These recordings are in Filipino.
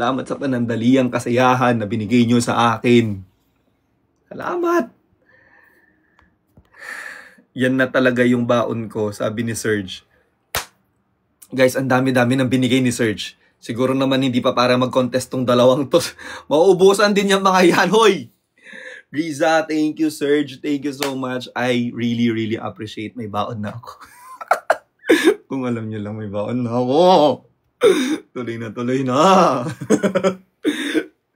Salamat sa panandaliang kasiyahan na binigay nyo sa akin. Salamat. Yan na talaga yung baon ko, sabi ni Serge. Guys, ang dami-dami ng binigay ni Serge. Siguro naman hindi pa para mag-contest tong dalawang to. Mauubusan din yung mga yan, hoy! Riza, thank you, Serge. Thank you so much. I really, really appreciate. May baon na ako. Kung alam nyo lang, may baon na ako. Tuloy na, tuloy na.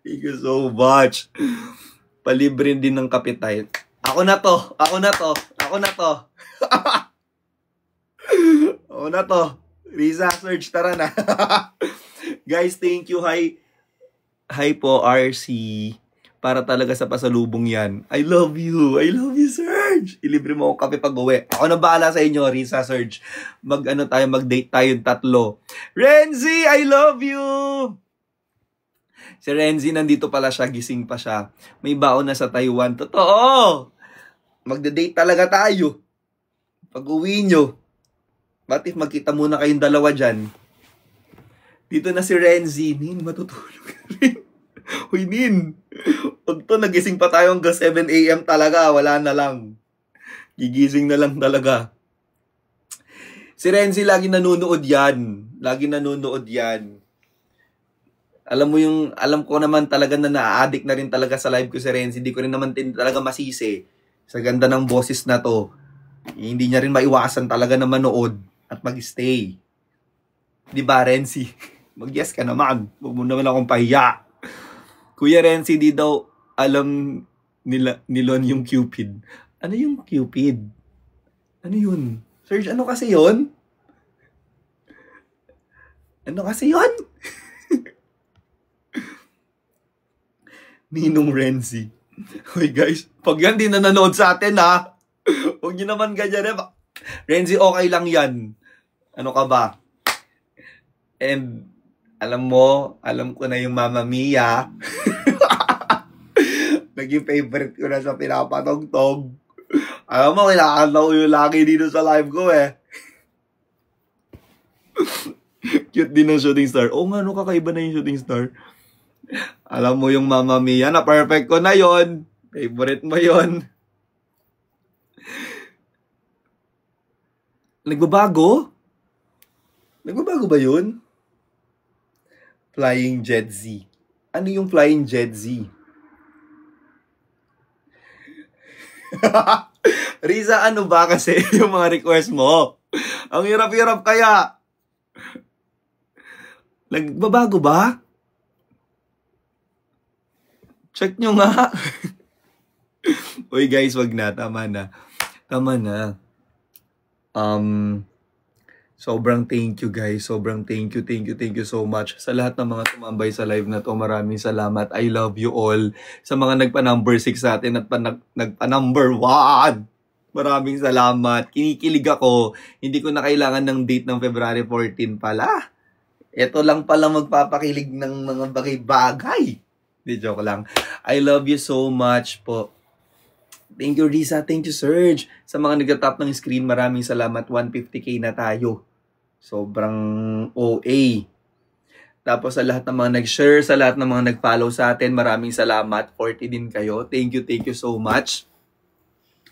Thank you so much. Palibre din ng kapitay. Ako na to. Ako na to. Ako na to. Ako na to. Riza, Serge, tara na. Guys, thank you. Hi po, RC. Para talaga sa pasalubong yan. I love you. I love you, Serge. Ilibre mo ako kape pag uwi. Ako na bahala sa inyo, Riza, Serge. Mag-date tayo tatlo. Renzi, I love you. Si Renzi, nandito pala siya. Gising pa siya. May baon na sa Taiwan. Totoo. Magda-date talaga tayo. Pag uwi nyo. What if magkita muna kayong dalawa dyan? Dito na si Renzi. Nin, matutulog rin. Uy, Nin. Pag to, nagising pa tayo hanggang 7 AM talaga. Wala na lang. Gigising na lang talaga. Si Renzi lagi nanonood yan. Lagi nanonood yan. Alam ko naman talaga na na-addict na rin talaga sa live ko si Renzi. Hindi ko rin naman talaga masisi. Sa ganda ng boses na to. Hindi niya rin maiwasan talaga na manood at mag-stay. Diba, Renzi? Mag-yes ka naman. Huwag mo naman akong pahiya. Kuya Renzi, di daw alam nilon yung Cupid. Ano yung Cupid? Ano yun? Serge, ano kasi yun? Ano kasi yun? Ninong Renzi. Hoy guys, pag yan di nanonood sa atin ha. Huwag nyo naman ganyan eh. Renzi, okay lang yan. Ano ka ba? And alam ko na yung Mamma Mia. Naging favorite ko na sa pinapatugtog. Alam mo, kinakanta ko yung laki dito sa live ko eh. Cute din ng Shooting Star. Oo nga, no, kakaiba na yung Shooting Star. Alam mo yung Mamma Mia, na perfect ko na yon. Favorite mo yon. Nagbabago? Nagbabago ba yun? Flying Jet Z. Ano yung Flying Jet Z? Riza, ano ba kasi yung mga request mo? Ang hirap-hirap kaya. Nagbabago ba? Check nyo nga. Uy guys, wag na. Tama na. Tama na. Sobrang thank you guys. Sobrang thank you so much. Sa lahat ng mga tumambay sa live na to, maraming salamat. I love you all. Sa mga nagpa-number 6 sa atin at nagpa-number 1. Maraming salamat. Kinikilig ako. Hindi ko na kailangan ng date ng February 14 pala. Ito lang pala magpapakilig ng mga bagay-bagay. Di joke lang. I love you so much po. Thank you, Riza. Thank you, Serge. Sa mga nag-tap ng screen, maraming salamat. 150k na tayo. Sobrang OA. Tapos sa lahat ng mga nag-share, sa lahat ng mga nag-follow sa atin, maraming salamat. 40 din kayo. Thank you so much.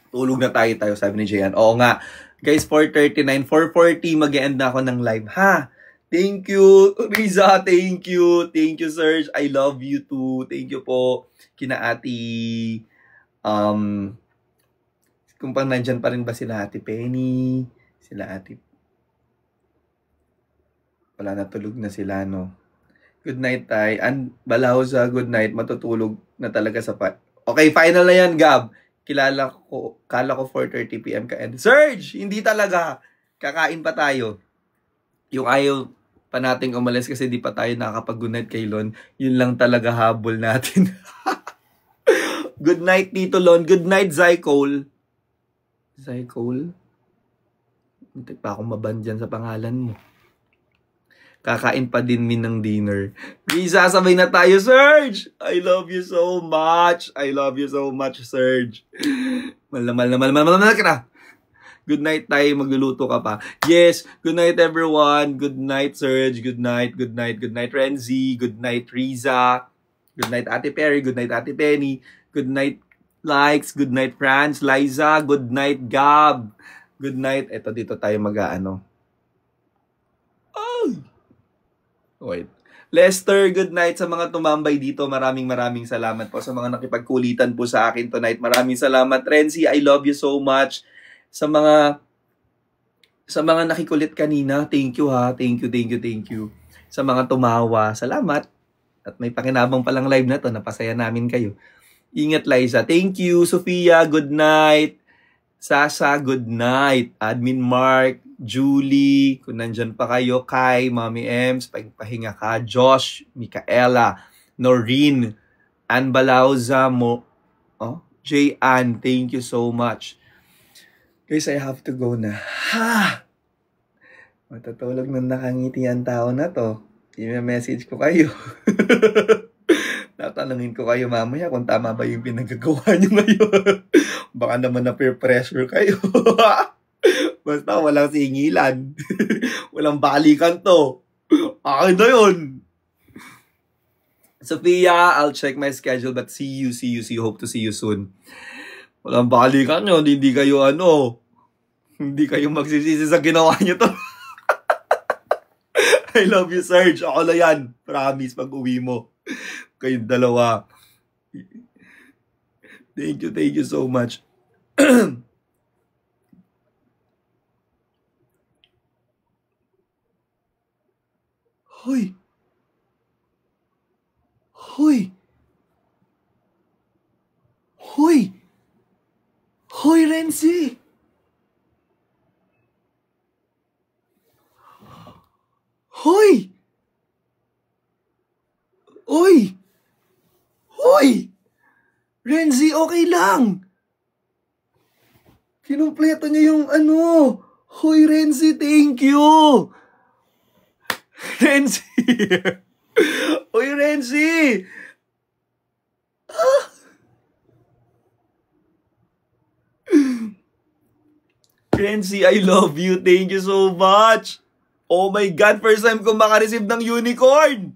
Tulog na tayo, sabi ni Jayan. Oo nga. Guys, 4:39, 4:40, mag-e-end na ako ng live, ha? Thank you, Riza. Thank you. Thank you, Serge. I love you too. Thank you po. Kina Ate, kung pang nandyan pa rin ba sila Ate Penny, sila Ate, wala, natulog na sila, no? Good night, Tay. Balaho sa good night, matutulog na talaga sa Okay, final na yan, Gab. Kala ko 4:30 PM ka. And Serge, hindi talaga. Kakain pa tayo. Yung ayaw pa nating umalis kasi di pa tayo nakakapag-good night kay Lon. Yun lang talaga habol natin. Good night, Tito Lon. Good night, Zycole. Zycole? Hindi pa akong maban dyan sa pangalan mo. Kakain pa din min ng dinner. Riza, sabay na tayo, Serge! I love you so much. I love you so much, Serge. Mahal na ka na. Good night tayo, magluluto ka pa. Yes, good night everyone. Good night, Serge. Good night, good night, good night, Renzi. Good night, Riza. Good night, Ate Perry. Good night, Ate Penny. Good night, Likes. Good night, Franz. Liza. Good night, Gab. Good night. Eto, dito tayo mag-ano. Oh! Wait. Lester, good night sa mga tumambay dito. Maraming salamat po sa mga nakipagkulitan po sa akin tonight. Maraming salamat. Renzi, I love you so much. Sa mga nakikulit kanina, thank you ha. Thank you. Sa mga tumawa, salamat. At may pakinabang palang live na to, napasaya namin kayo. Ingat, Liza. Thank you. Sofia, good night. Sasa, good night. Admin Mark, Julie, kung nandyan pa kayo, Kai, Mommy Ems, pahinga ka, Josh, Micaela, Noreen, Ann Balauza, J. Ann, thank you so much. Guys, I have to go na. Ha! Matutulog na nakangiti ang tao na to. I-message ko kayo. Tatanungin ko kayo mamaya kung tama ba yung pinagagawa nyo ngayon. Baka naman na-peer pressure kayo. Basta walang singilan. Walang balikan to. Akin na yun. Sophia, I'll check my schedule but see you. Hope to see you soon. Walang balikan yun. Hindi kayo hindi kayo magsisisi sa ginawa nyo to. I love you, Serge. Ako na yan. Promise, pag uwi mo. Kayong dalawa. Thank you so much. Hoy! Renzi! Renzi, okay lang. Kinumpleto niya yung Hoy, Renzi, thank you. Renzi. Hoy, Renzi. Renzi, I love you. Thank you so much. Oh my God, first time ko makareceive ng unicorn.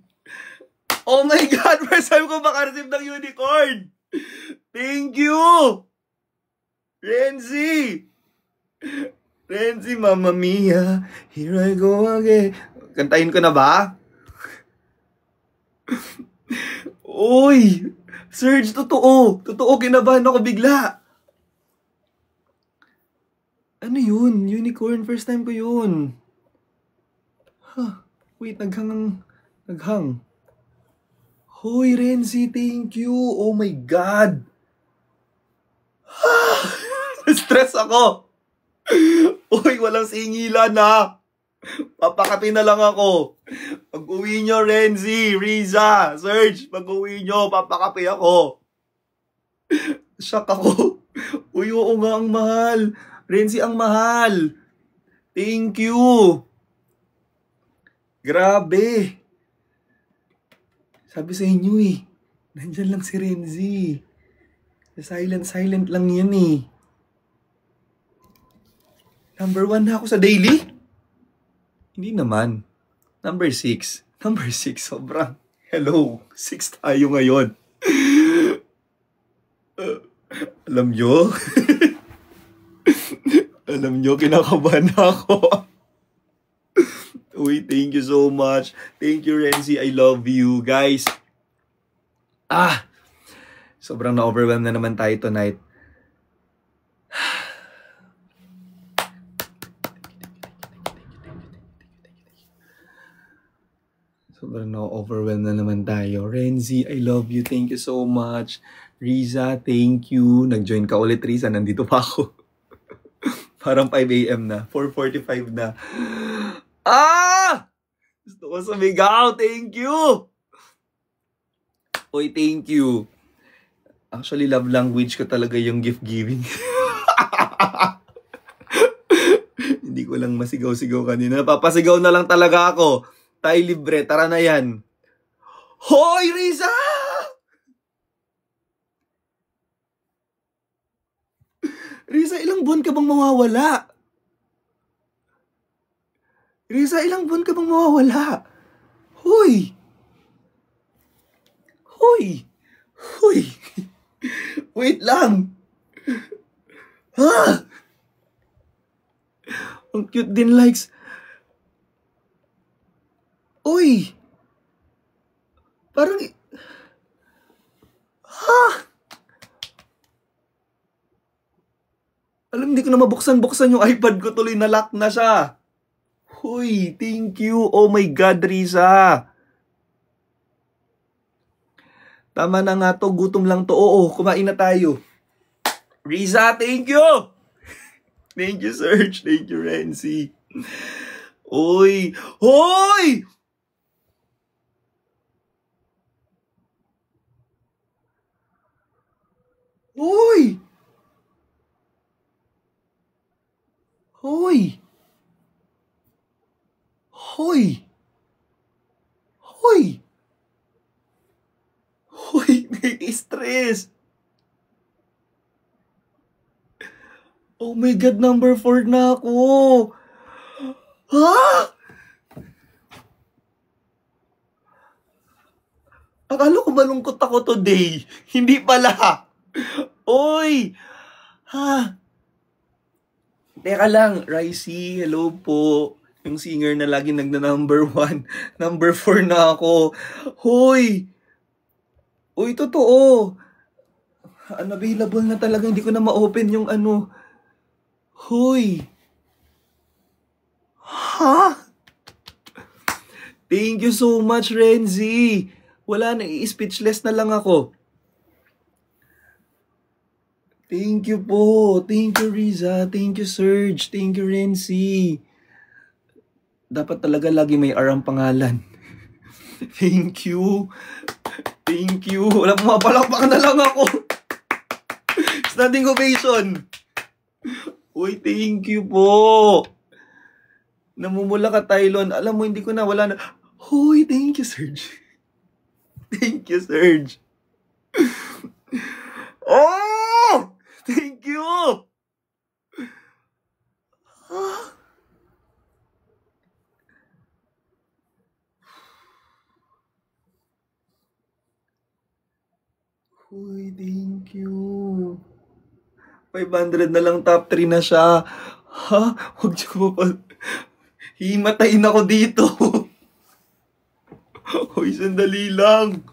Oh my God, first time ko makareceive ng unicorn. Thank you. Renzi, Mamma Mia, here I go again. Kantahin ko na ba? Uy, Serge, totoo, kinabahan ako bigla. Ano yun? Unicorn, first time ko yun. Wait, naghang. Hoy, Renzi, thank you. Oh my God. Stress ako. Uy, walang singilan na. Papakape na lang ako. Pag uwi nyo, Renzi, Riza, Serge, pag uwi nyo, papakape ako. Shock ako. Uy, oo nga, ang mahal. Renzi, ang mahal. Thank you. Grabe. Sabi sa inyo nandyan lang si Renzi. Silent lang yan Number 1 na ako sa daily? Hindi naman. Number 6. Sobrang. Hello. 6 tayo ngayon. Alam nyo? Kinakabahan ako. Uy, thank you so much. Thank you, Renzi. I love you. Guys. Sobrang na-overwhelm na naman tayo tonight. Sobrang na-overwhelm na naman tayo. Renzi, I love you. Thank you so much. Riza, thank you. Nag-join ka ulit, Riza. Nandito pa ako. Parang 5 a.m. na. 4:45 na. Gusto ko sumigaw. Thank you. Uy, thank you. Actually, love language ko talaga yung gift giving. Hindi ko lang masigaw-sigaw kanina. Papasigaw na lang talaga ako. Tayo libre. Tara na yan. Hoy, Riza! Riza, ilang buwan ka bang mawawala? Riza, ilang buwan ka bang mawawala? Hoy! Hoy! Hoy! Wait lang! Ha? Ang cute din likes. Uy! Parang... Ha? Alam, hindi ko na mabuksan-buksan yung iPad ko. Tuloy na lock na siya. Hoy, thank you. Oh my God, Riza. Tama na nga to. Gutom lang to. Oo, kumain na tayo. Riza, thank you! Thank you, Serge. Thank you, Renzi. Uy! Hoy! Hoy! Hoy! Hoy! Hoy! Hoy! Nai-stress! Oh my God, number 4 na ako! Ha? Akala ko malungkot ako today. Hindi pala. Oy! Ha? Teka lang, Ricey, hello po. Yung singer na lagi nagna-number 1. Number 4 na ako. Hoy! Uy, totoo. Unavailable na talaga. Hindi ko na ma-open yung ano. Hoy! Ha? Thank you so much, Renzi. Wala na, i-speechless na lang ako. Thank you po. Thank you, Riza. Thank you, Serge. Thank you, Renzi. Dapat talaga lagi may R ang pangalan. Thank you. Thank you. Wala, mapalakpak na lang ako. Standing ovation. Uy, thank you po. Namumula ka, Tylon. Alam mo, hindi ko na, wala na. Uy, thank you, Serge. Thank you, Serge. Oh! Thank you! Ah. Uy, thank you. 500 na lang, top 3 na siya. Ha? Huwag siya pa. Himatayin ako dito. Uy, sandali lang.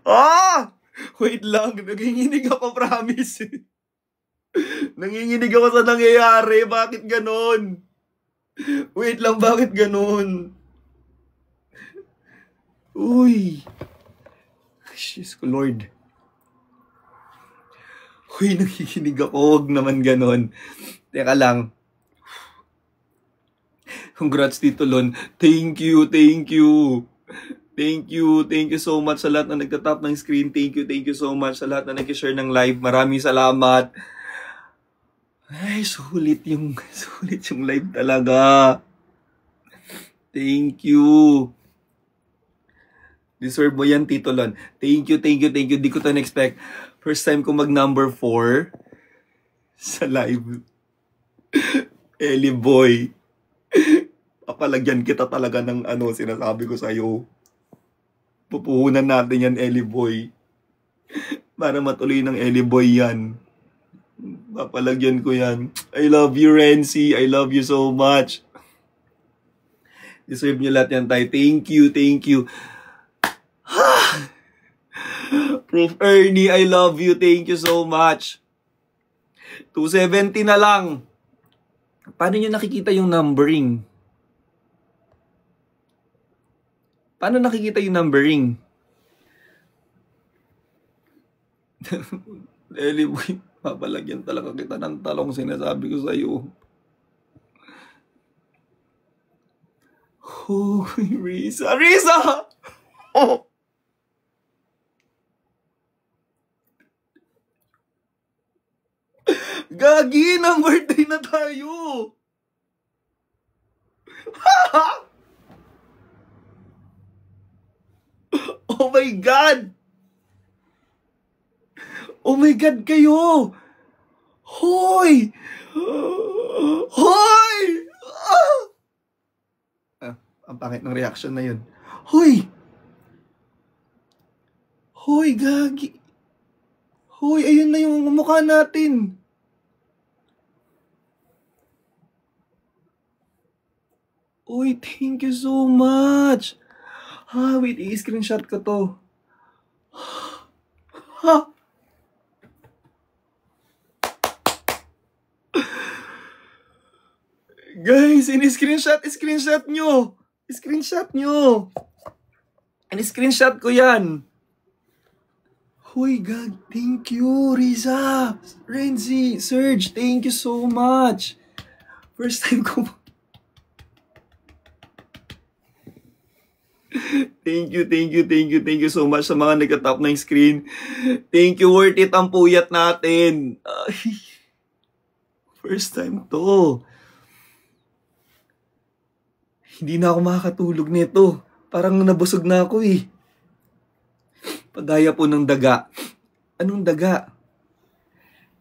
Ah! Wait lang, nanginginig ako, promise. Nanginginig ako sa nangyayari. Bakit ganon? Wait lang, bakit ganon? Uy. Jesus ko, Lord. Uy, nanginginig ako. Huwag naman ganon. Teka lang. Congrats, Tito Lon. Thank you, thank you. Thank you so much sa lahat na nagtatap ng screen. Thank you so much sa lahat na nag-share ng live. Maraming salamat. Ay, sulit yung live talaga. Thank you. Deserve mo yan, Tito Lon. Thank you. Di ko to na-expect. First time ko mag number 4 sa live. Ellie boy. Papalagyan kita talaga ng ano, sinasabi ko sa'yo. Pupuhunan natin yan, Ellie boy. Para matuloy ng Ellie boy yan. Papalagyan ko yan. I love you, Renzi. I love you so much. Deserve nyo lahat yan, tayo. Thank you. Proof Ernie, I love you. Thank you so much. 270 na lang. Paano nyo nakikita yung numbering? Paano nakikita yung numbering? Ellie boy, papalagyan talaga kita ng talong, sinasabi ko sa'yo. Oh, Riza! Oh! Gagi, ng birthday na tayo! Oh my God! Oh my God kayo! Hoy! Hoy! Ah! Ang pangit ng reaction na yun. Hoy! Hoy, gagi! Hoy, ayun na yung mukha natin. Uy, thank you so much. Wait, i-screenshot ko to. Ha? Guys, screenshot nyo. Screenshot nyo. In-screenshot ko yan. Hoy, gag, thank you, Riza, Renzi, Serge, thank you so much. First time ko. Thank you so much sa mga nagka-top ng screen. Thank you, worth it ang puyat natin. First time to. Hindi na ako makakatulog nito. Parang nabusog na ako eh. Pagaya po ng daga. Anong daga?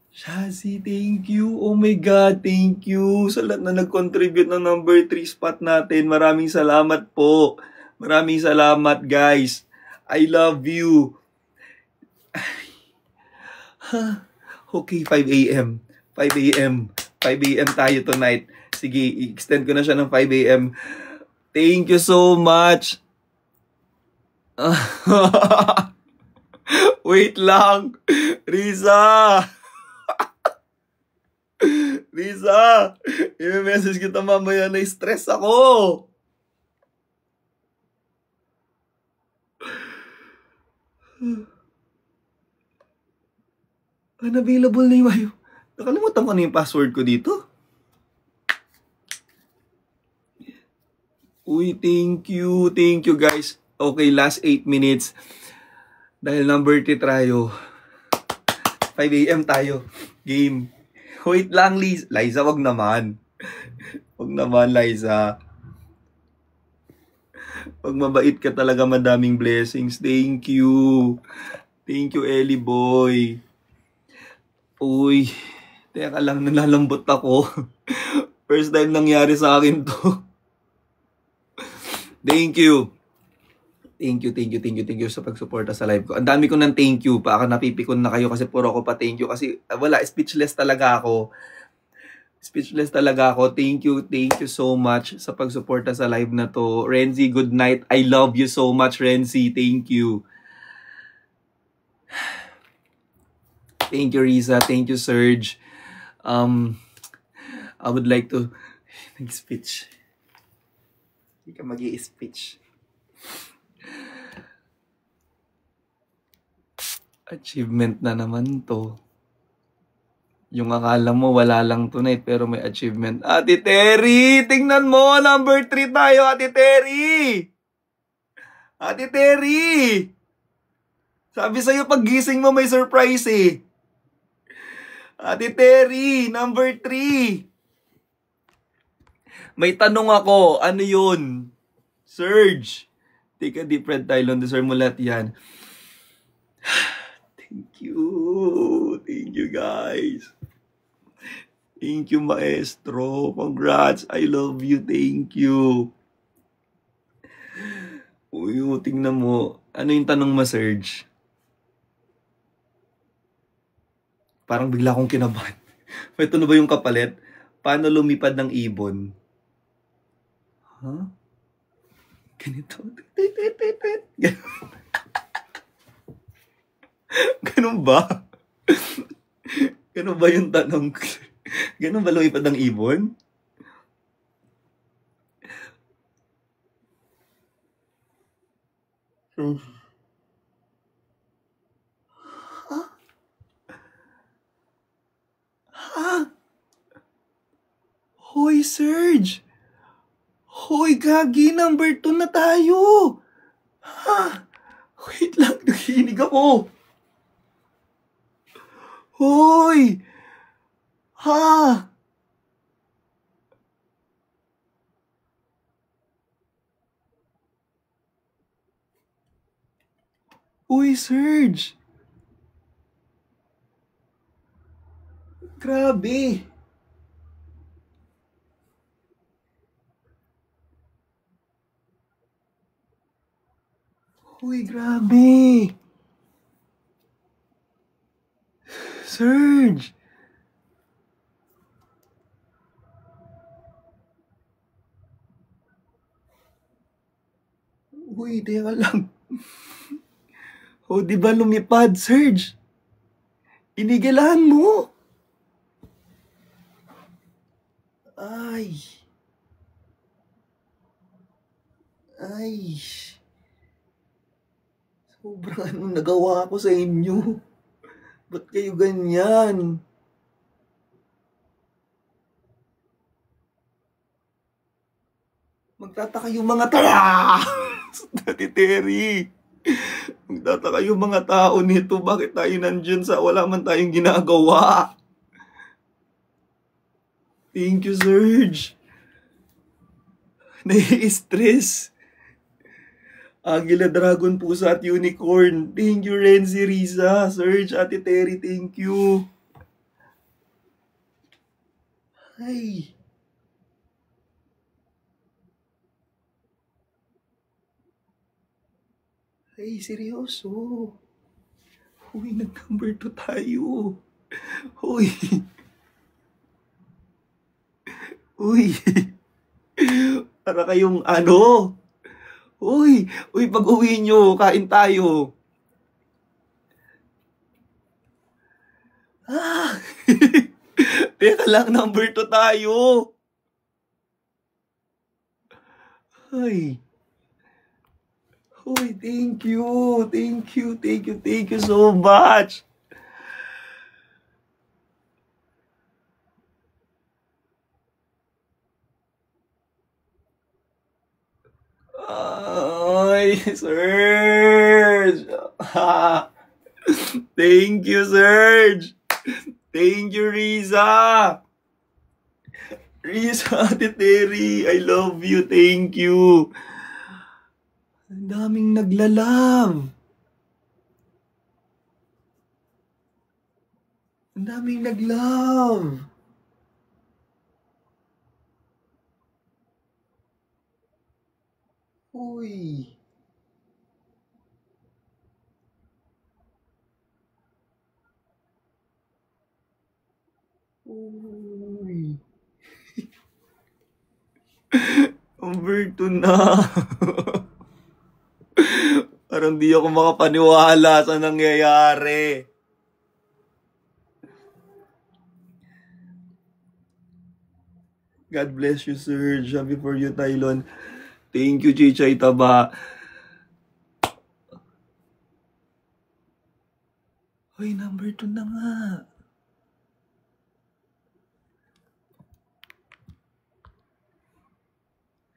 Shazzy, thank you. Oh my God, thank you. Sa lahat na nag-contribute ng number 3 spot natin. Maraming salamat po. Maraming salamat, guys. I love you. Okay, 5 a.m. 5 a.m. 5 a.m. tayo tonight. Sige, i-extend ko na siya ng 5 a.m. Thank you so much. Wait lang. Riza! Riza! I-message kita mamaya na stress ako. Unavailable na yung nakalimutan ko na yung password ko dito. Uy, thank you. Thank you, guys. Okay, last 8 minutes. Dahil number 3 tayo. 5 a.m. tayo. Game. Wait lang, Liza. Liza, wag naman. Wag naman, Liza. Pag mabait ka talaga, madaming blessings. Thank you. Thank you, Ellie Boy. Uy, teka lang, nalalambot ako. First time nangyari sa akin to. Thank you. Thank you sa pagsuporta sa live ko. Ang dami ko ng thank you. Baka napipikon na kayo kasi puro ko pa thank you. Kasi wala, speechless talaga ako. Speechless talaga ako. Thank you so much sa pagsuporta sa live na to. Renzi, good night. I love you so much, Renzi. Thank you. Thank you, Riza. Thank you, Serge. I would like to nag-speech. Hindi ka mag-i-speech. Achievement na naman to. Yung akala mo wala lang tonight pero may achievement. Ate Terry! Tingnan mo! Number 3 tayo, Ate Terry! Ate Terry! Sabi sa'yo pag gising mo may surprise eh. Ate Terry! Number 3! May tanong ako. Ano yun? Serge! Take a deep breath tayo. Deserve mo lahat yan. Thank you guys. Thank you, maestro. Congrats. I love you. Thank you. Uy, tingnan mo. Ano yung tanong mo, Serge? Parang bigla akong kinabahan. Ito na ba yung kapalit? Paano lumipad ng ibon? Huh? Ganito. Ganun ba? Ganun ba yung tanong? Ganun ba lumipad ng ibon? Hoy, Serge! Hoy, gagi, number 2 na tayo! Wait lang, nakikinig ako! Hoy! Uy, Serge! Grabe! Uy, grabe. Serge. Uy, teka lang. O, di ba lumipad, Serge? Inigilahan mo. Ay. Ay. Sobrang anong nagawa ko sa inyo. Ba't kayo ganyan? Magtataka yung mga tao. Dati Terry. Magtataka yung mga tao nito. Bakit tayo nandyan sa wala man tayong ginagawa? Thank you, Serge. Nai-stress. Agila, Dragon, Pusa at Unicorn. Thank you, Renzi, Riza, Serge, Ate Terry, thank you. Ay. Ay, seryoso. Uy, nag-number 2 tayo. Uy. Uy. Para kayong ano? Uy, pag uwi nyo, kain tayo. Ah. Teka lang, number 2 tayo. Ay. Uy, thank you. Thank you so much. Ay, Serge. Thank you, Serge. Thank you, Riza. Riza, Ate Terry, I love you. Thank you. Ang daming naglalove. Ang daming naglove. Uy. Uy. Number 2 na. Parang di ako makapaniwala sa nangyayari. God bless you, Serge. Happy for you, Tylon. Thank you, Chichay Taba. Uy, number 2 na nga.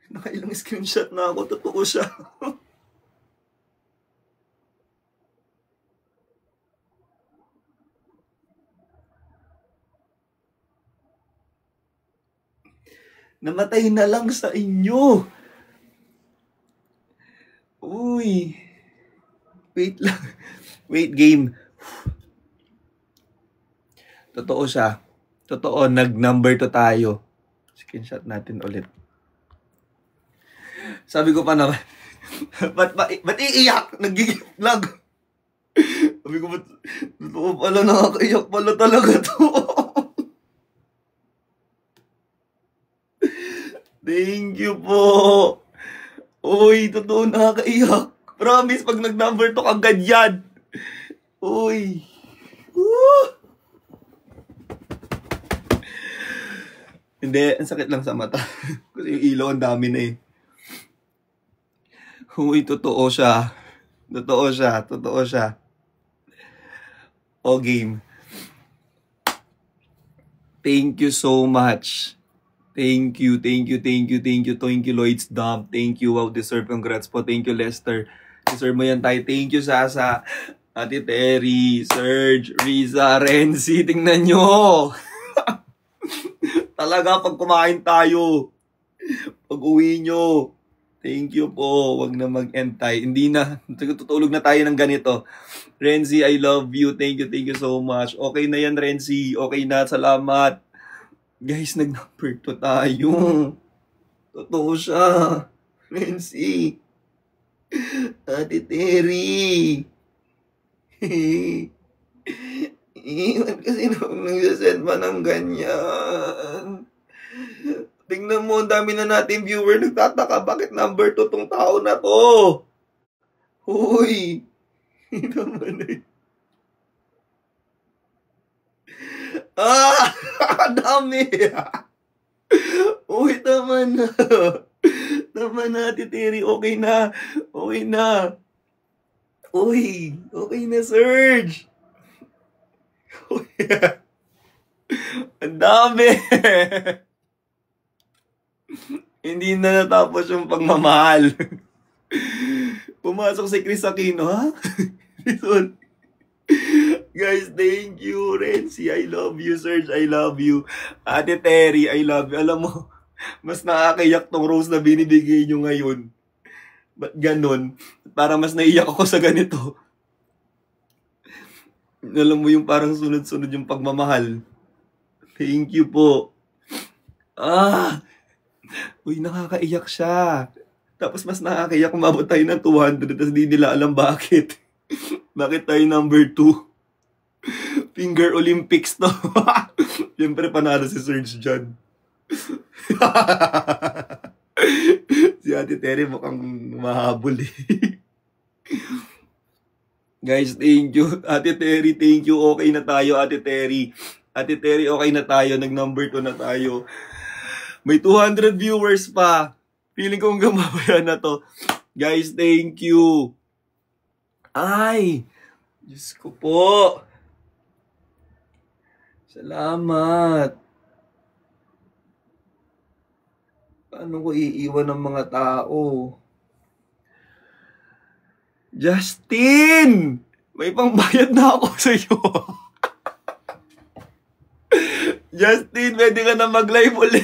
Nakailang screenshot na ako. Totoo siya. Namatay na lang sa inyo. Uy. Wait lang. Wait, game. Totoo siya. Totoo, nag-number 2 tayo. Screenshot natin ulit. Sabi ko pa naman, ba't iiyak? Nagiging lag. Sabi ko, ba't totoo pala, nakakaiyak pala talaga to. Thank you po. Uy, totoo nakakaiyak. Promise, pag nag-number 2 agad yan. Uy. Woo! Hindi, ang sakit lang sa mata. Kasi yung ilaw, ang dami na eh. Uy, totoo siya. Totoo siya. O, game. Thank you so much. Thank you, Lloyd's Dump. Thank you, wow, deserve, congrats po. Thank you, Lester. Deserve mo yan tayo. Thank you, Sasa. Ate Terry, Serge, Riza, Renzi. Tingnan nyo. Talaga, pag kumain tayo, pag uwi nyo, thank you po. Wag na mag-end tayo. Hindi na. Tutulog na tayo ng ganito. Renzi, I love you. Thank you so much. Okay na yan, Renzi. Okay na. Salamat. Guys, nag-number 2 tayo. Totoo siya. Renzi. Ate Terry. Iwan kasi nung nagsasend pa ng ganyan. Tingnan mo, ang dami na natin viewer nagtataka, bakit number 2 tong tao na to? Uy! Naman eh. Ah! Dami! Uy, tama na. Tama na, Ate Terry. Okay na. Okay na. Uy, okay na, Serge. Uy, ang dami. Hindi na natapos yung pagmamahal. Pumasok si Chris Aquino, ha? Listen. Guys, thank you. Renzi, I love you. Serge, I love you. Ate Terry, I love you. Alam mo, mas nakakayak tong rose na binibigay nyo ngayon. Ba't ganun? Para mas naiyak ako sa ganito. Alam mo yung parang sunod-sunod yung pagmamahal. Thank you po. Ah! Uy, nakakaiyak siya. Tapos mas nakakaiyak umabot tayo ng 200 tapos di nila alam bakit. Bakit tayo number 2? Finger Olympics to. Siyempre panalo si Serge dyan. Si Ate Terry mukhang mahabol eh. Guys, thank you. Ate Terry, thank you. Okay na tayo, Ate Terry. Ate Terry, okay na tayo. Nag-number 2 na tayo. May 200 viewers pa. Feeling kong gamabayan na to. Guys, thank you. Ay! Diyos ko po. Salamat. Paano ko iiwan ng mga tao? Justin! May pangbayad na ako sa iyo. Justin, pwede ka na mag-live ulit.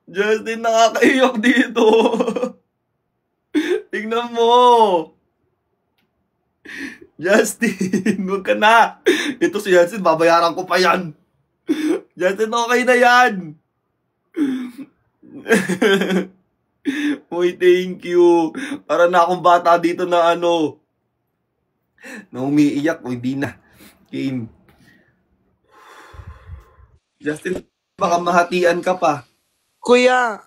Justin, nakakaiyak dito. Tingnan mo. Justin, huwag ka na. Ito si Justin, babayaran ko pa yan. Justin, okay na yan. Uy, thank you. Para na akong bata dito na na umiiyak. Uy, di na. Game. Justin, baka mahatian ka pa. Kuya,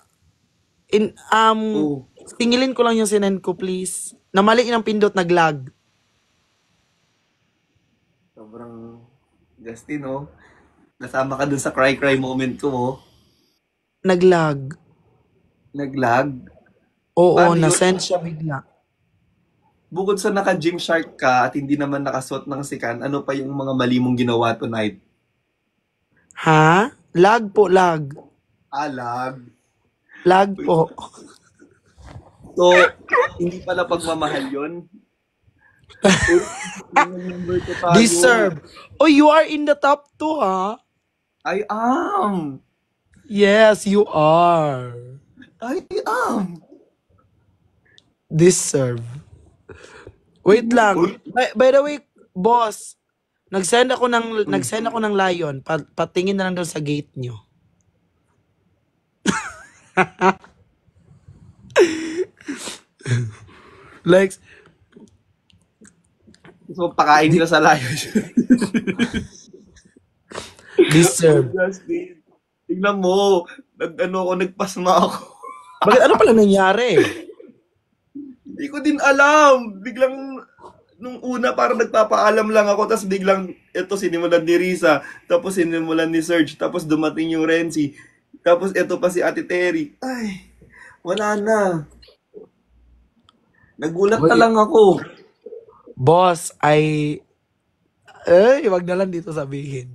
tingilin ko lang yung sinend ko, please. Namali ng pindot, naglag. Sobrang, Justin, nasama ka dun sa cry-cry moment ko, Naglag. Naglag? Oo, Paano yun? nasend siya bigla. Bukod sa naka-Gymshark ka at hindi naman nakasuot ng sikan, ano pa yung mga mali mong ginawa tonight? Ha? Lag po, lag. Lag. Lag po. So, hindi pala pagmamahal yun? Deserve. Oh, you are in the top 2, ha? I am. Yes, you are. I am. Deserve. Wait lang. By the way, boss, nagsend ako ng lion. Patingin na lang doon sa gate nyo. Like, so, pakain ka sa layo. Deserve. Justin, tignan mo, nagpasma ako. Bakit ano pala nangyari? Hindi ko din alam. Biglang, nung una parang nagpapaalam lang ako, tapos biglang, ito sinimulan ni Risa, tapos sinimulan ni Serge, tapos dumating yung Renzi, tapos ito pa si Ate Terry. Ay, wala na. Nagulat na lang ako. Boss, wag na lang dito sabihin.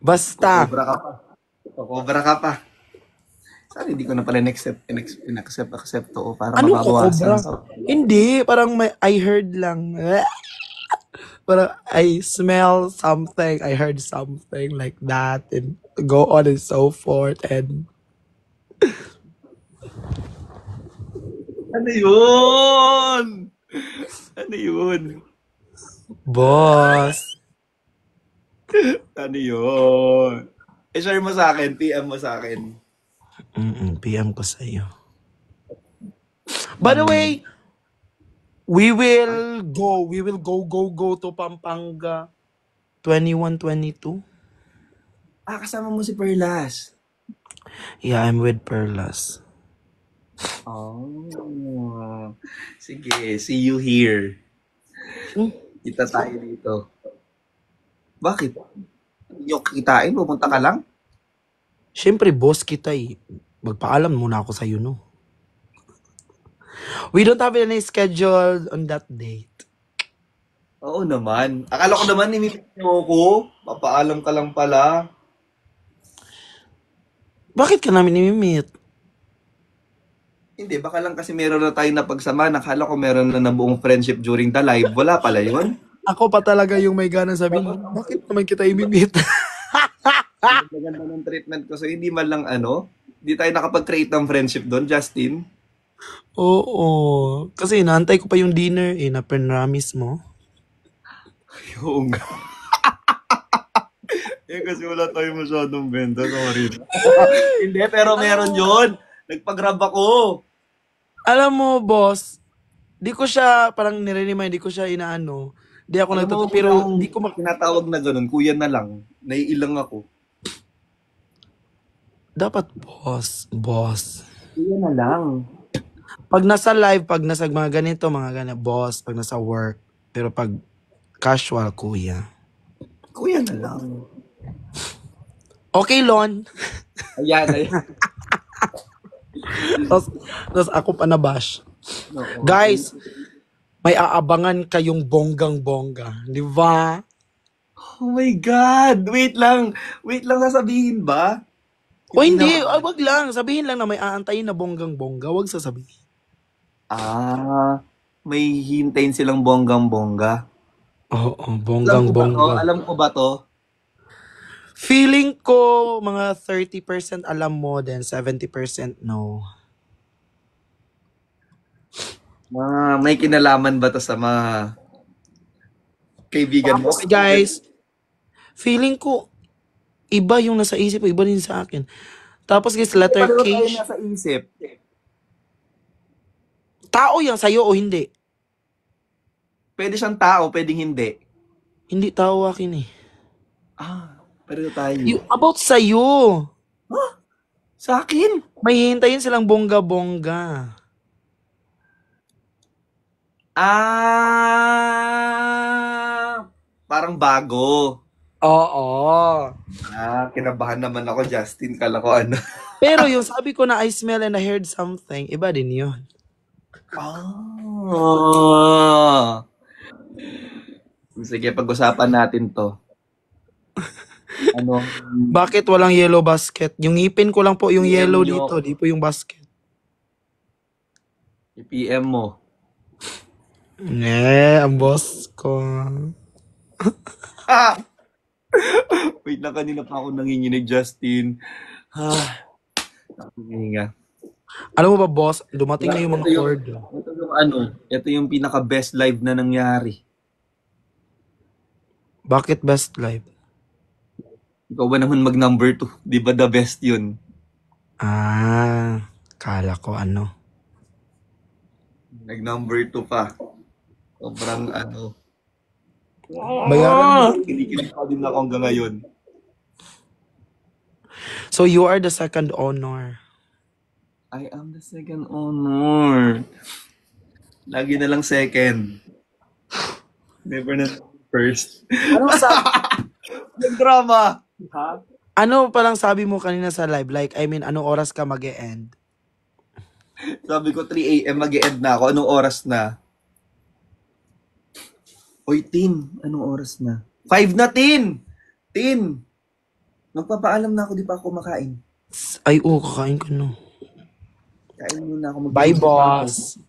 Basta. Cobra ka pa. Cobra ka pa. Sana hindi ko na pala in-accept to para Ano mabawasan. Hindi, parang I heard lang. Parang I smell something, I heard something like that, and go on and so forth, and ano yun? Ano yun? Boss. Ano yun? I-share mo sa akin, PM mo sa akin. PM ko sa'yo. By the way, we will go to Pampanga 21-22. Kasama mo si Perlas. Yeah, I'm with Perlas. Oh. Sige, see you here. Kita tayo dito. Bakit? Hindi nyo kitain, pupunta ka lang? Siyempre, boss kita eh. Magpaalam muna ako sa'yo, no? We don't have any schedule on that date. Oo naman. Akala ko naman, nimipit mo ako. Papaalam ka lang pala. Bakit ka namin imimit? Hindi, baka lang kasi meron na tayo na pagsama. Nakala ko meron na buong friendship during the live. Wala pala yun. Ako pa talaga yung may gana sabihin, bakit naman kita imimit? Maganda ng treatment ko. So, hindi man lang hindi tayo nakapag-create ng friendship doon, Justin. Oo. Kasi inaantay ko pa yung dinner na pinramis mo. Oo nga. Kasi wala tayo masyadong benta. Sorry. Hindi, pero meron yun. Nagpag-grab ako. Alam mo, boss, di ko siya parang nire-remind, di ko siya inaano. Di ako nagtotoo, pero di ko tinatawag na ganun, kuya na lang. Naiilang ako. Dapat boss. Kuya na lang. Pag nasa live, pag nasa mga ganito, boss, pag nasa work. Pero pag casual, kuya. Kuya na lang. Okay, Lon. Ayan. Tapos ako pa nabash. No, Guys, may aabangan kayong bonggang-bongga. Di ba? Oh my God! Wait lang, sasabihin ba? O hindi, wag lang. Sabihin lang na may aantayin na bonggang-bongga. Wag sasabihin. May hintayin silang bonggang-bongga. Oo, bonggang-bongga. Alam ko ba to? Feeling ko mga 30% alam mo, then 70% no. May kinalaman ba to sa mga kaibigan mo? Tapos guys, feeling ko iba yung nasa isip ko, iba din sa akin. Tapos guys, letter K. Tayo nasa isip. Tao yan sa'yo o hindi? Pwede siyang tao, pwedeng hindi. Hindi tao akin eh. Pero tayo. About sa'yo. Sa akin? May hintayin silang bongga-bongga. Parang bago. Oo. Kinabahan naman ako, Justin. Kala ko Pero yung sabi ko na I smell and I heard something, iba din yun. Sige, pag-usapan natin to. Bakit walang yellow basket? Yung ngipin ko lang po yung yellow dito, di po yung basket. I-PM mo. Ang boss ko. Wait lang, kanina pa ako nanginginig, Justin. Nakuhinga. Alam mo ba, boss, dumating na yung mga chord. Ito yung pinaka-best live na nangyari. Bakit best live? Ikaw ba naman mag-number 2? Di ba the best yun? Kala ko Nag-number 2 pa. Sobrang Bayaran mo. Kinikinig pa din ako hanggang ngayon. So you are the second honor. I am the second honor. Lagi na lang second. Never na first. Ano sabi? Yung drama. Ano palang sabi mo kanina sa live? Like, I mean, anong oras ka mag-e-end? Sabi ko 3 a.m. mag-e-end na ako. Anong oras na? Oy, Tin. Anong oras na? 5 na, Tin! Tin! Magpapaalam na ako, di pa ako kumakain. Ay, kakain ko no. Kain muna ako. Bye, boss.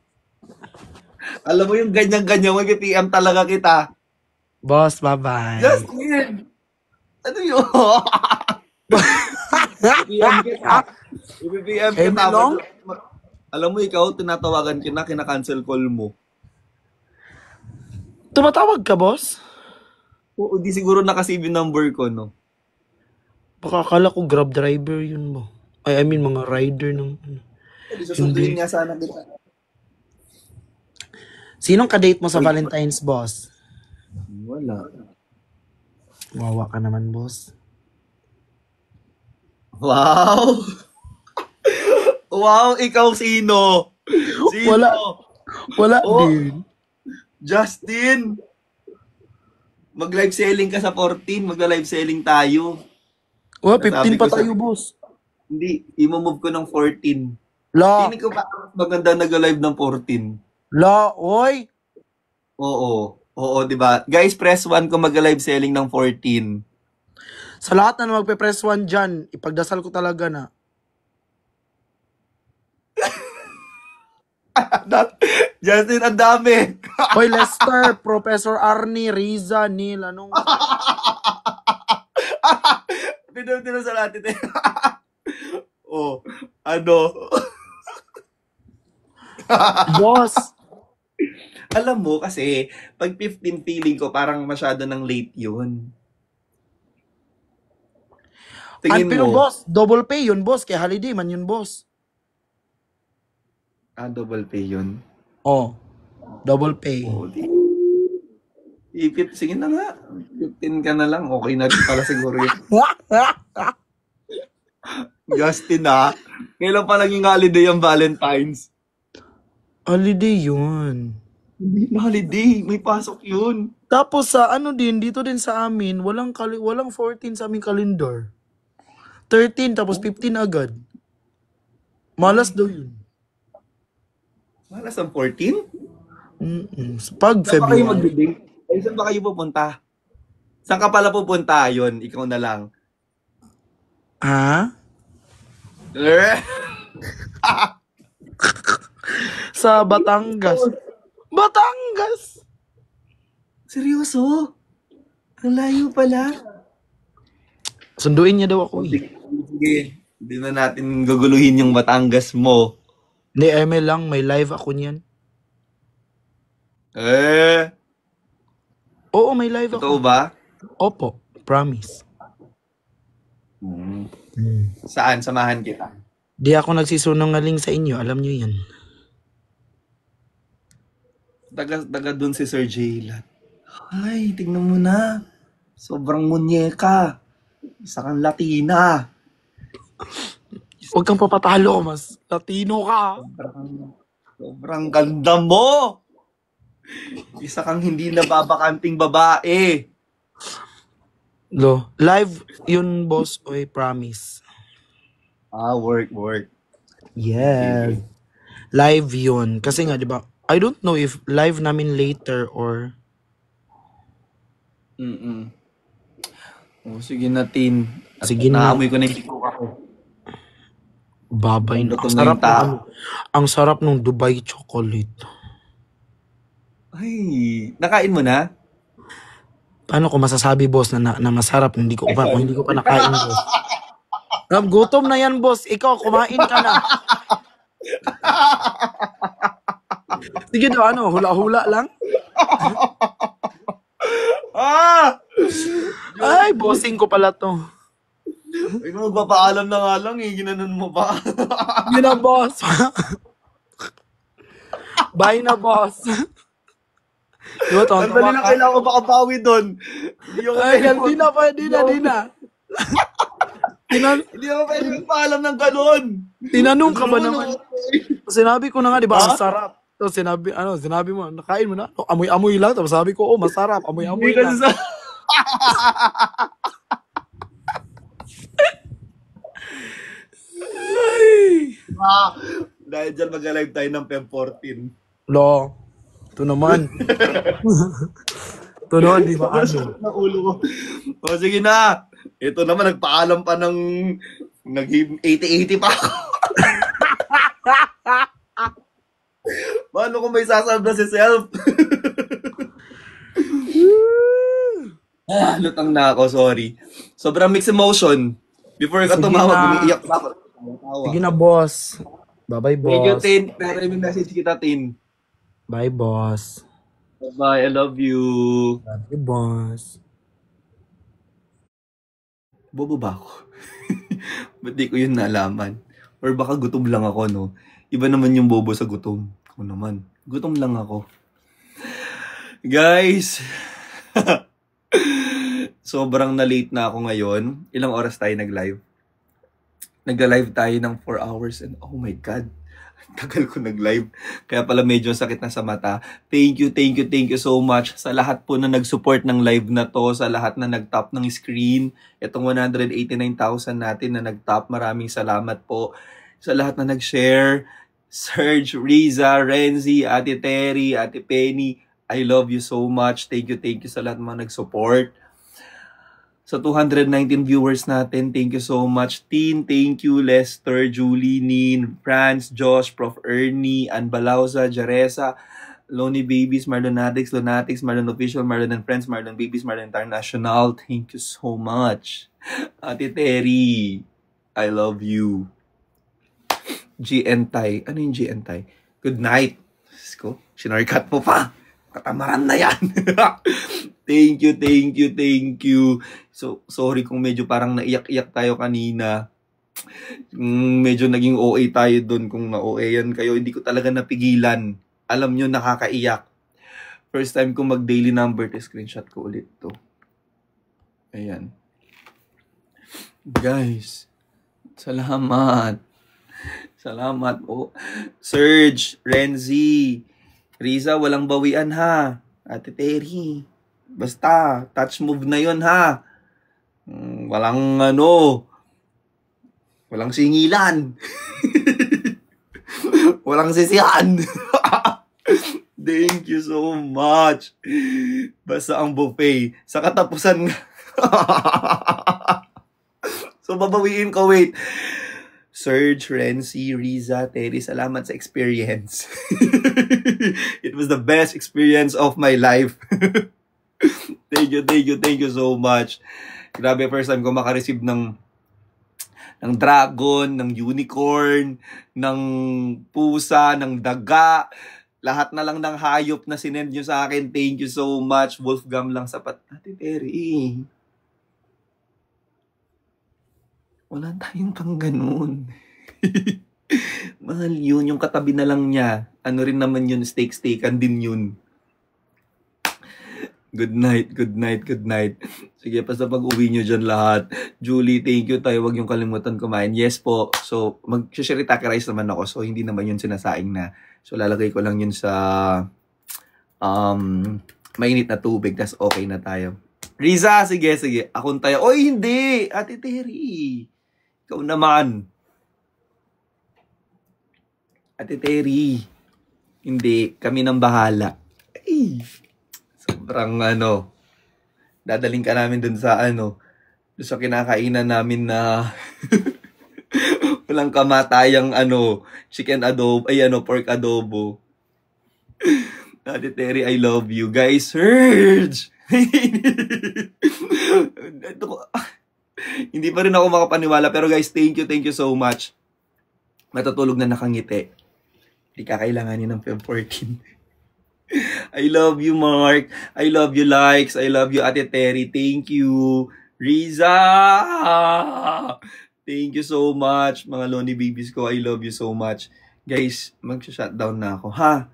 Alam mo yung ganyan-ganyan, mag-PM talaga kita. Boss, bye-bye. Justin! Ano yun? I-PM kita. I-PM kita. Alam mo, ikaw, tinatawagan kita, kina-cancel call mo. Tumatawag ka, boss? Oo, di siguro nakasave yung number ko, no? Baka akala ko Grab driver yun mo. I mean, mga rider ng... Susunduin nga sana kita. Sinong ka-date mo sa Valentine's, boss? Wala. Wawa ka naman, boss. Wow! Wow, ikaw sino? Sino? Wala Oh, din. Justin! Mag-live selling ka sa 14, magla-live selling tayo. Oh, Nasabi 15 pa ko sa... tayo, boss. Hindi, i-move ko ng 14. La, Feeling ko ba maganda nag-live ng 14? oy. Oo. Oo, di ba? Guys, press 1 kung mag-live selling ng 14. Sa lahat na magpe-press 1 dyan, ipagdasal ko talaga na. Justin, ang dami! Hoy, Lester, Professor Arnie, Riza, Neil, anong... Pinunti sa lahat ito. Oh, ano? Boss, Alam mo kasi, pag 15 feeling ko, parang masyado ng late yun. Tingin pero mo, boss, double pay yun, boss. Kaya holiday man yun, boss. double pay yun. Oh, double pay. Oh, sige na nga. 15 ka na lang. Okay na rin pala siguro yun. Justin ha, kailan pa naging holiday ang Valentine's? Holiday yun. Hindi na holiday, may pasok yun. Tapos sa ano din, dito din sa amin, walang 14 sa aming calendar. 13 tapos 15 agad. Malas daw yun. Malas ang 14? Pag Saan ba kayo February. mag-date? Ay, saan ba kayo pupunta? Saan ka pala pupunta? Yun, ikaw na lang. Ha? Sa Batangas. Batangas! Seryoso? Ang layo pala. Sunduin niya daw ako eh. Sige, hindi na natin guguluhin yung Batangas mo. Hindi, ML lang. May live ako niyan. Oo, may live Totoo ako. ba? Opo, promise. Saan? Samahan kita. Di ako nagsisunungaling sa inyo. Alam niyo yan. Daga dun si Sir Jaylan. Ay, tignan mo na. Sobrang munyeka. Isa kang Latina. Huwag kang papatalo, mas Latino ka. Sobrang ganda mo. Isa kang hindi nababakanting babae. Live yun, boss. Oy, promise. Work. Yes. Live yun. Kasi nga, di ba, I don't know if live namin later or... Oh, sige na, Tin. Sige na. Naamoy ko na yung tikok ako. Babay na. Luto na yung tao. Ang sarap ng Dubai chocolate. Ay, nakain mo na? Paano ko masasabi, boss, na masarap? Hindi ko pa nakain, boss. Gutom na yan, boss. Ikaw, kumain ka na. Sige daw, hula-hula lang. Ay, bossing ko pala to. Ikaw, magpapaalam na nga lang eh. Ginanon mo pa. Yun na, boss. Bye na, boss. Diba, Ang dali na kailangan ko makabawi doon. Hindi ako pwede magpaalam ng ganon. Tinanong ka ba naman? Sinabi ko na nga, di ba, ang sarap. So, sinabi mo, nakain mo na? Amoy-amoy lang. Tapos sabi ko, masarap. Amoy-amoy lang. Dahil dyan mag-live tayo ng Feb 14. Ito naman. Ito naman, di ba? Na ulo ko. O sige na. Ito naman, nagpaalam pa ng nag-80-80 pa ako. Paano kung may sasalve na si self? Lutang na ako, sorry. Sobrang mixed emotion. Before ka tumawag, umiiyak pa ako. Sige na, boss. Bye-bye, boss. Thank you, Tin. Pero may message kita, Tin. Bye, boss. Bye-bye, I love you. Love you, boss. Bobo ba ako? Ba't di ko yun naalaman? Or baka gutom lang ako, no? Iba naman yung bobo sa gutom. Ako naman, gutom lang ako. Guys, sobrang na-late na ako ngayon. Ilang oras tayo nag-live? Nagla-live tayo ng 4 hours and oh my God, tagal ko nag-live. Kaya pala medyo sakit na sa mata. Thank you so much sa lahat po na nag-support ng live na to, sa lahat na nag-top ng screen. Itong 189,000 natin na nag-top, maraming salamat po. Sa lahat na nag-share, Serge, Riza, Renzi, Ate Terry, Ate Penny, I love you so much. Thank you sa lahat mga nag-support. Sa 219 viewers natin, thank you so much. Teen, thank you. Lester, Julie, Nin, Franz, Josh, Prof. Ernie, Ann Balauza, Jaresa, Lonely Babies, Marlon Addicts, Lunatics, Marlon Official, Marlon and Friends, Marlon Babies, Marlon International. Thank you so much. Ate Terry, I love you. GN Tay. Ano yung GN Tay? Good night. Sko, sinarkat mo pa. Katamaran na yan. Thank you. So, sorry kung medyo parang naiyak-iyak tayo kanina. Medyo naging OA tayo doon. Kung na-OA yan kayo, hindi ko talaga napigilan. Alam nyo, nakakaiyak. First time ko mag-daily number, screenshot ko ulit to. Ayan. Guys, salamat. Salamat po. Serge, Renzi, Riza, walang bawian ha. Ate Terry, basta, touch move na yon ha. Walang walang singilan. Walang sisihan. Thank you so much. Basta ang buffet. Sa katapusan. So, babawiin ko, wait. Serge, Renzi, Riza, Terry, salamat sa experience. It was the best experience of my life. Thank you so much. Grabe, first time ko makareceive ng dragon, ng unicorn, ng pusa, ng daga. Lahat na lang ng hayop na sinend nyo sa akin. Thank you so much. Wolfgang lang sapat. Ate Terry, wala tayong pang ganun. Mahal yun. Yung katabi na lang niya. Ano rin naman yun, steak-steakan din yun. Good night. Sige, basta pag-uwi nyo dyan lahat. Julie, thank you tayo. Huwag yung kalimutan kumain. Yes po. So, mag-shiritake rice naman ako. So, hindi naman yun sinasaing na. So, lalagay ko lang yun sa mainit na tubig. Tas okay na tayo. Riza, sige. Akong tayo. Oy, hindi! Ate Terry. Ikaw naman. Ate Terry. Hindi. Kami nang bahala. Ay! Sobrang dadaling ka namin dun sa dun sa kinakainan namin na walang kamatayang chicken adobo, pork adobo. Ate Terry, I love you. Guys, Serge! Hindi pa rin ako makapaniwala, pero guys, thank you so much. Matutulog na nakangiti. Hindi kakailanganin ng Feb 14. I love you, Mark. I love you, Likes. I love you, Ate Terry. Thank you. Riza! Thank you so much, mga Lonely Babies ko. I love you so much. Guys, mag-shutdown na ako. Ha?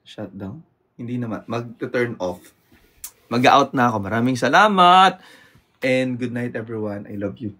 Shutdown? Hindi naman. Mag-turn off. Mag-out na ako. Maraming salamat. And good night, everyone. I love you.